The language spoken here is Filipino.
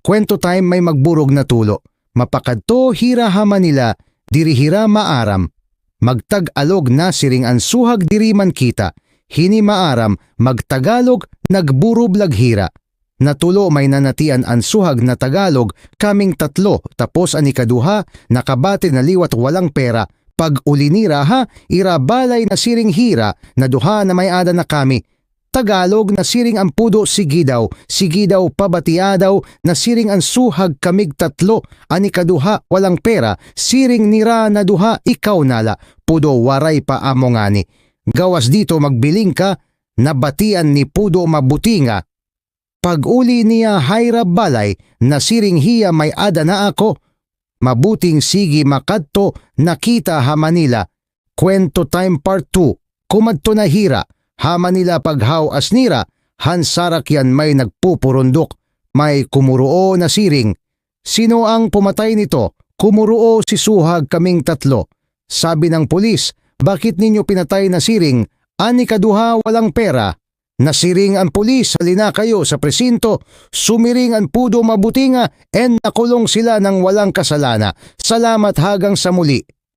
Kwento time may magburog na tulo. Mapakadto hira ha Manila, dirihira maaram. Magtag-alog na siring ansuhag diri man kita. Hini maaram, magtagalog, nagburublag hira. Natulo may nanatian ansuhag na Tagalog, kaming tatlo, tapos ani kaduha, nakabati na liwat walang pera. Pag ulinira ha, irabalay na siring hira, na duha na may ada na kami. Tagalog na siring ang pudo sige daw pabatiadaw na siring ang suhag kamig tatlo, ani kaduha walang pera, siring nira na duha ikaw nala, pudo waray pa amongani. Gawas dito magbiling ka, nabatian ni pudo mabutinga. Pag uli niya hayra balay, na siring hiya may ada na ako, mabuting sige makadto nakita ha Manila. Kwento time part 2, kumadto na hira. Ha Manila paghaw asnira, hansarak yan may nagpupurundok, may kumuruo na siring. Sino ang pumatay nito? Kumuruo si suhag kaming tatlo. Sabi ng pulis, bakit ninyo pinatay na siring? Ani kaduha walang pera. Nasiring ang pulis, halina kayo sa presinto, sumiring ang pudo mabutinga, en nakulong sila ng walang kasalana. Salamat hagang sa muli.